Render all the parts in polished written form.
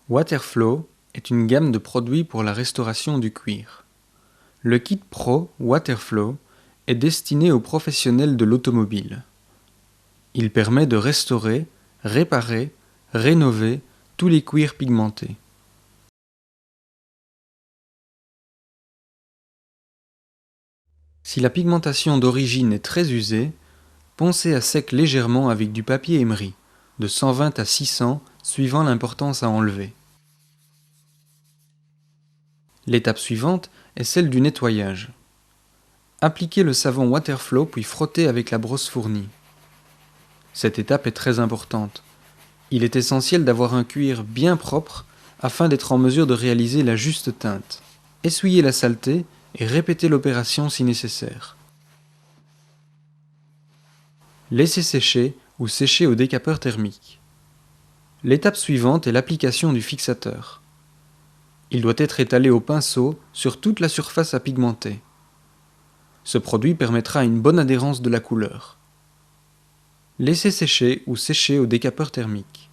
Waterflow est une gamme de produits pour la restauration du cuir. Le kit Pro Waterflow est destiné aux professionnels de l'automobile. Il permet de restaurer, réparer, rénover tous les cuirs pigmentés. Si la pigmentation d'origine est très usée, poncez à sec légèrement avec du papier émeri, de 120 à 600 suivant l'importance à enlever. L'étape suivante est celle du nettoyage. Appliquez le savon Waterflow puis frottez avec la brosse fournie. Cette étape est très importante. Il est essentiel d'avoir un cuir bien propre afin d'être en mesure de réaliser la juste teinte. Essuyez la saleté et répétez l'opération si nécessaire. Laissez sécher ou sécher au décapeur thermique. L'étape suivante est l'application du fixateur. Il doit être étalé au pinceau sur toute la surface à pigmenter. Ce produit permettra une bonne adhérence de la couleur. Laissez sécher ou sécher au décapeur thermique.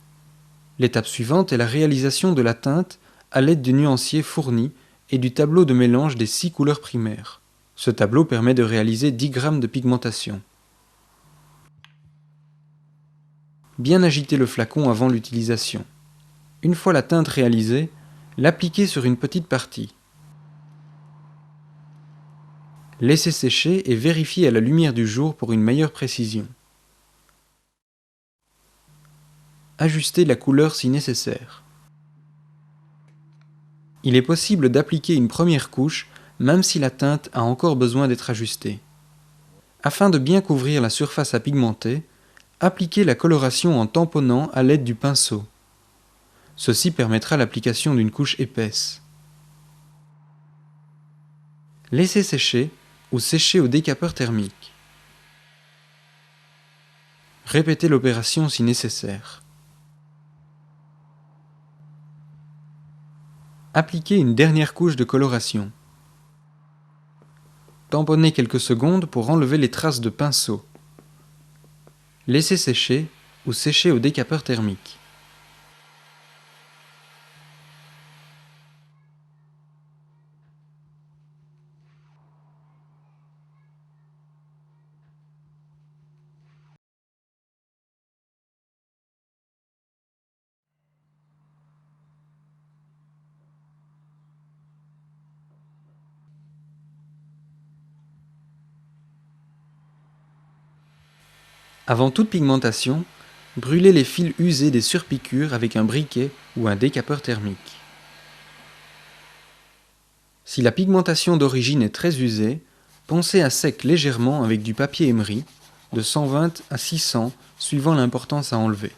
L'étape suivante est la réalisation de la teinte à l'aide du nuancier fourni et du tableau de mélange des 6 couleurs primaires. Ce tableau permet de réaliser 10 grammes de pigmentation. Bien agiter le flacon avant l'utilisation. Une fois la teinte réalisée, l'appliquer sur une petite partie. Laissez sécher et vérifier à la lumière du jour pour une meilleure précision. Ajustez la couleur si nécessaire. Il est possible d'appliquer une première couche même si la teinte a encore besoin d'être ajustée. Afin de bien couvrir la surface à pigmenter, appliquez la coloration en tamponnant à l'aide du pinceau. Ceci permettra l'application d'une couche épaisse. Laissez sécher ou sécher au décapeur thermique. Répétez l'opération si nécessaire. Appliquez une dernière couche de coloration. Tamponnez quelques secondes pour enlever les traces de pinceau. Laissez sécher ou sécher au décapeur thermique. Avant toute pigmentation, brûlez les fils usés des surpiqûres avec un briquet ou un décapeur thermique. Si la pigmentation d'origine est très usée, poncez à sec légèrement avec du papier émeri, de 120 à 600 suivant l'importance à enlever.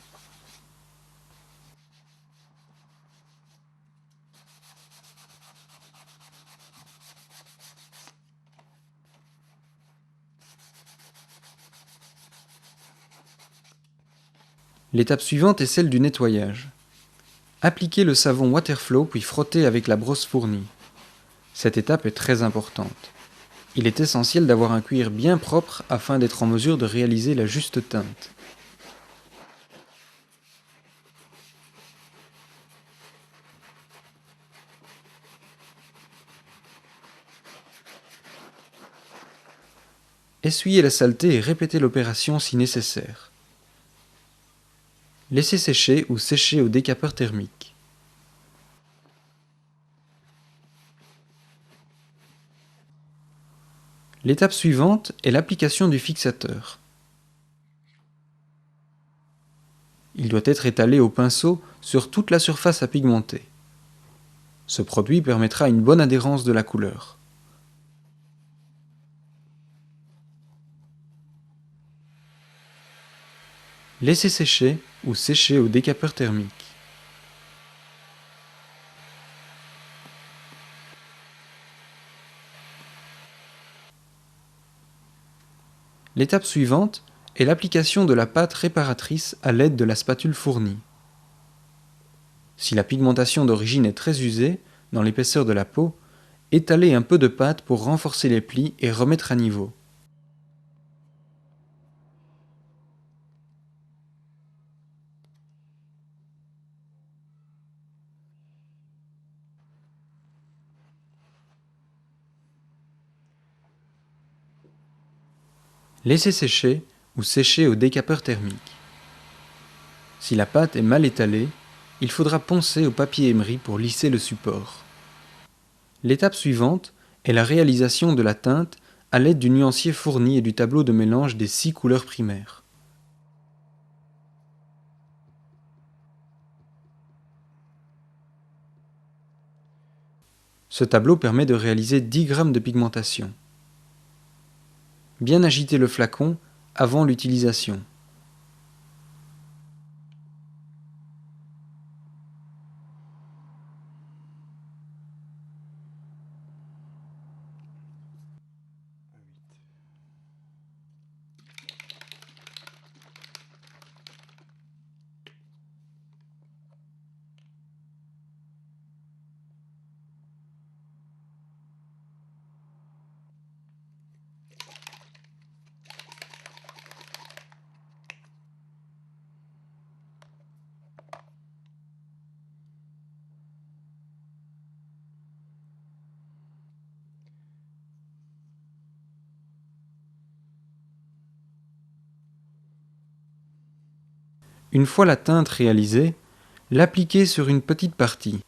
L'étape suivante est celle du nettoyage. Appliquez le savon Waterflow puis frottez avec la brosse fournie. Cette étape est très importante. Il est essentiel d'avoir un cuir bien propre afin d'être en mesure de réaliser la juste teinte. Essuyez la saleté et répétez l'opération si nécessaire. Laissez sécher ou sécher au décapeur thermique. L'étape suivante est l'application du fixateur. Il doit être étalé au pinceau sur toute la surface à pigmenter. Ce produit permettra une bonne adhérence de la couleur. Laissez sécher ou sécher au décapeur thermique. L'étape suivante est l'application de la pâte réparatrice à l'aide de la spatule fournie. Si la pigmentation d'origine est très usée, dans l'épaisseur de la peau, étalez un peu de pâte pour renforcer les plis et remettre à niveau. Laissez sécher ou sécher au décapeur thermique. Si la pâte est mal étalée, il faudra poncer au papier émeri pour lisser le support. L'étape suivante est la réalisation de la teinte à l'aide du nuancier fourni et du tableau de mélange des 6 couleurs primaires. Ce tableau permet de réaliser 10 grammes de pigmentation. Bien agiter le flacon avant l'utilisation. Une fois la teinte réalisée, l'appliquer sur une petite partie.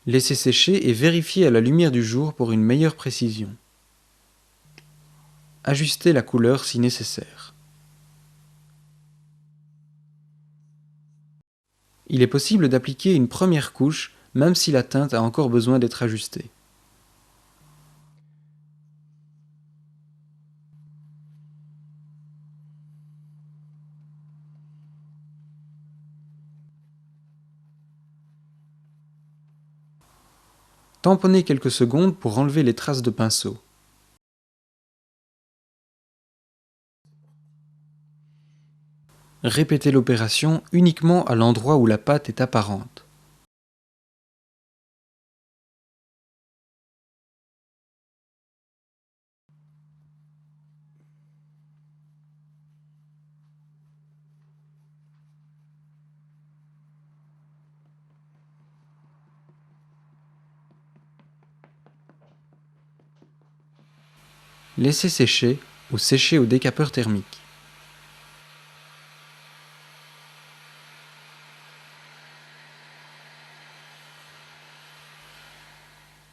Laissez sécher et vérifier à la lumière du jour pour une meilleure précision. Ajustez la couleur si nécessaire. Il est possible d'appliquer une première couche même si la teinte a encore besoin d'être ajustée. Tamponnez quelques secondes pour enlever les traces de pinceau. Répétez l'opération uniquement à l'endroit où la pâte est apparente. Laissez sécher ou sécher au décapeur thermique.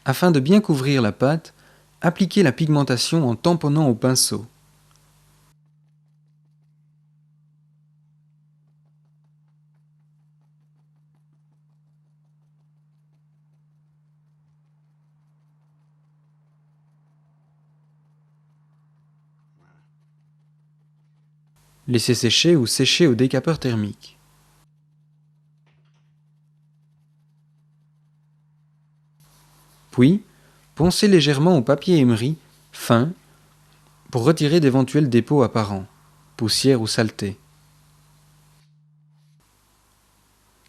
Afin de bien couvrir la pâte, appliquez la pigmentation en tamponnant au pinceau. Laissez sécher ou sécher au décapeur thermique. Puis, poncez légèrement au papier émeri, fin, pour retirer d'éventuels dépôts apparents, poussière ou saleté.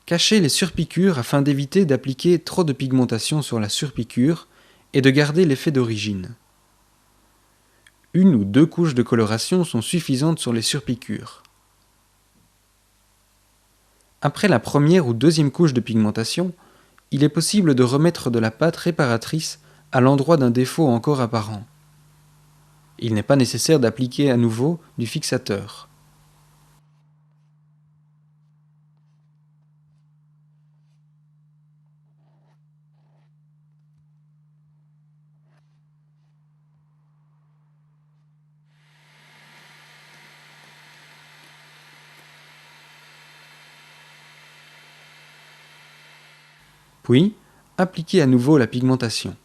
Cachez les surpiqûres afin d'éviter d'appliquer trop de pigmentation sur la surpiqûre et de garder l'effet d'origine. Une ou deux couches de coloration sont suffisantes sur les surpiqûres. Après la première ou deuxième couche de pigmentation, il est possible de remettre de la pâte réparatrice à l'endroit d'un défaut encore apparent. Il n'est pas nécessaire d'appliquer à nouveau du fixateur. Puis, appliquez à nouveau la pigmentation.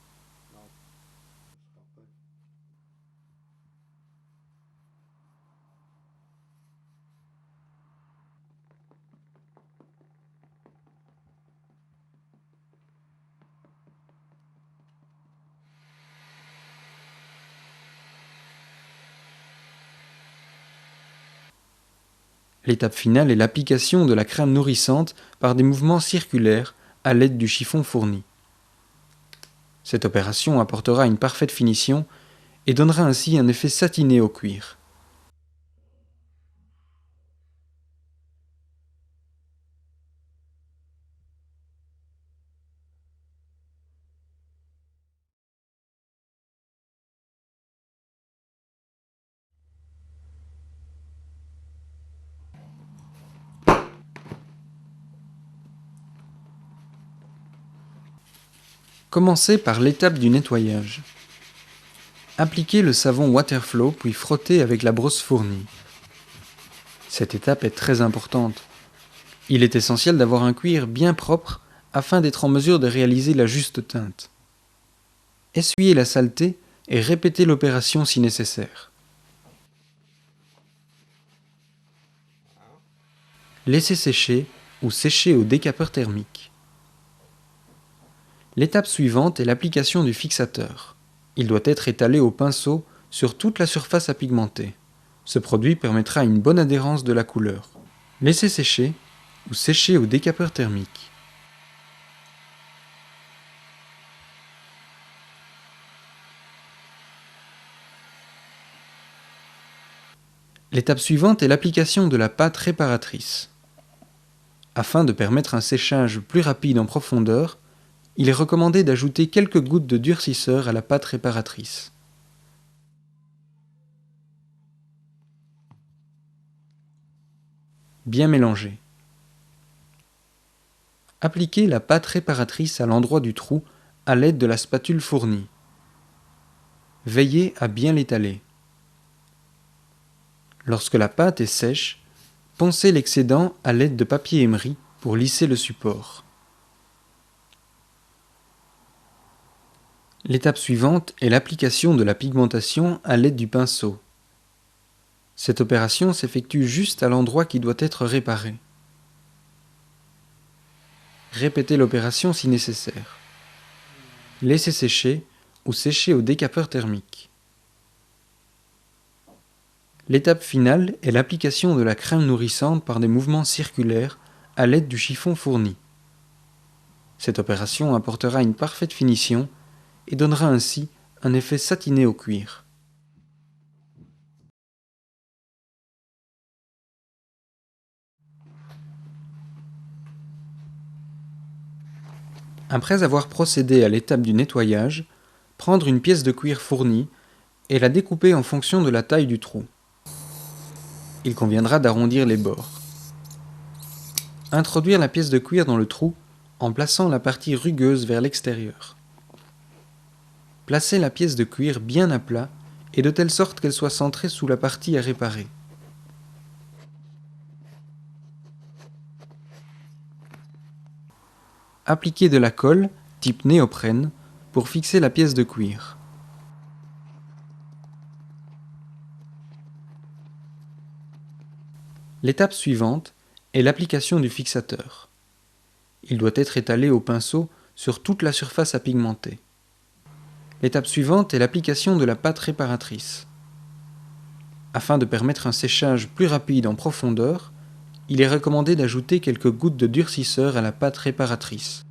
L'étape finale est l'application de la crème nourrissante par des mouvements circulaires à l'aide du chiffon fourni. Cette opération apportera une parfaite finition et donnera ainsi un effet satiné au cuir. Commencez par l'étape du nettoyage. Appliquez le savon Waterflow puis frottez avec la brosse fournie. Cette étape est très importante. Il est essentiel d'avoir un cuir bien propre afin d'être en mesure de réaliser la juste teinte. Essuyez la saleté et répétez l'opération si nécessaire. Laissez sécher ou sécher au décapeur thermique. L'étape suivante est l'application du fixateur. Il doit être étalé au pinceau sur toute la surface à pigmenter. Ce produit permettra une bonne adhérence de la couleur. Laissez sécher ou sécher au décapeur thermique. L'étape suivante est l'application de la pâte réparatrice. Afin de permettre un séchage plus rapide en profondeur, il est recommandé d'ajouter quelques gouttes de durcisseur à la pâte réparatrice. Bien mélanger. Appliquez la pâte réparatrice à l'endroit du trou à l'aide de la spatule fournie. Veillez à bien l'étaler. Lorsque la pâte est sèche, poncez l'excédent à l'aide de papier émeri pour lisser le support. L'étape suivante est l'application de la pigmentation à l'aide du pinceau. Cette opération s'effectue juste à l'endroit qui doit être réparé. Répétez l'opération si nécessaire. Laissez sécher ou sécher au décapeur thermique. L'étape finale est l'application de la crème nourrissante par des mouvements circulaires à l'aide du chiffon fourni. Cette opération apportera une parfaite finition et donnera ainsi un effet satiné au cuir. Après avoir procédé à l'étape du nettoyage, prendre une pièce de cuir fournie et la découper en fonction de la taille du trou. Il conviendra d'arrondir les bords. Introduire la pièce de cuir dans le trou en plaçant la partie rugueuse vers l'extérieur. Placez la pièce de cuir bien à plat et de telle sorte qu'elle soit centrée sous la partie à réparer. Appliquez de la colle, type néoprène, pour fixer la pièce de cuir. L'étape suivante est l'application du fixateur. Il doit être étalé au pinceau sur toute la surface à pigmenter. L'étape suivante est l'application de la pâte réparatrice. Afin de permettre un séchage plus rapide en profondeur, il est recommandé d'ajouter quelques gouttes de durcisseur à la pâte réparatrice.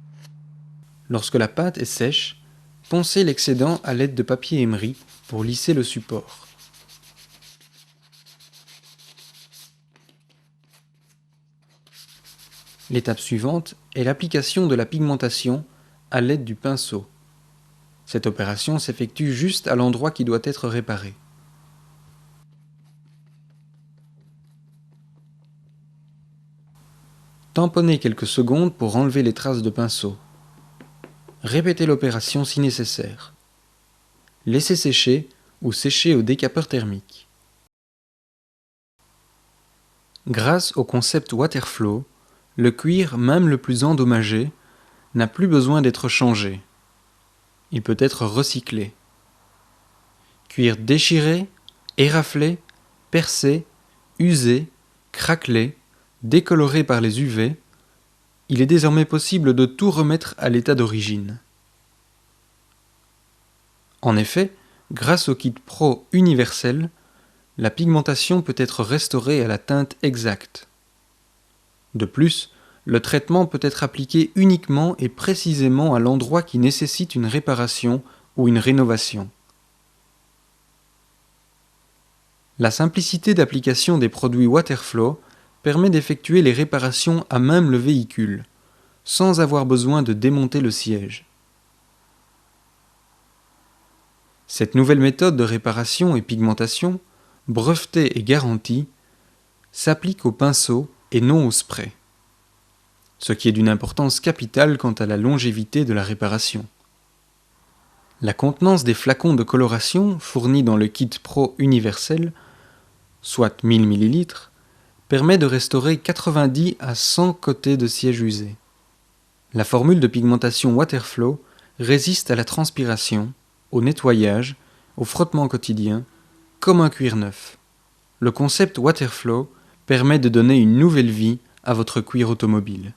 Lorsque la pâte est sèche, poncez l'excédent à l'aide de papier émeri pour lisser le support. L'étape suivante est l'application de la pigmentation à l'aide du pinceau. Cette opération s'effectue juste à l'endroit qui doit être réparé. Tamponnez quelques secondes pour enlever les traces de pinceau. Répétez l'opération si nécessaire. Laissez sécher ou sécher au décapeur thermique. Grâce au concept Waterflow, le cuir, même le plus endommagé, n'a plus besoin d'être changé. Il peut être recyclé. Cuir déchiré, éraflé, percé, usé, craquelé, décoloré par les UV, il est désormais possible de tout remettre à l'état d'origine. En effet, grâce au kit Pro universel, la pigmentation peut être restaurée à la teinte exacte. De plus, le traitement peut être appliqué uniquement et précisément à l'endroit qui nécessite une réparation ou une rénovation. La simplicité d'application des produits Waterflow permet d'effectuer les réparations à même le véhicule, sans avoir besoin de démonter le siège. Cette nouvelle méthode de réparation et pigmentation, brevetée et garantie, s'applique au pinceau et non au spray, ce qui est d'une importance capitale quant à la longévité de la réparation. La contenance des flacons de coloration fournis dans le kit Pro universel, soit 1000 ml, permet de restaurer 90 à 100 côtés de siège usés. La formule de pigmentation Waterflow résiste à la transpiration, au nettoyage, au frottement quotidien, comme un cuir neuf. Le concept Waterflow permet de donner une nouvelle vie à votre cuir automobile.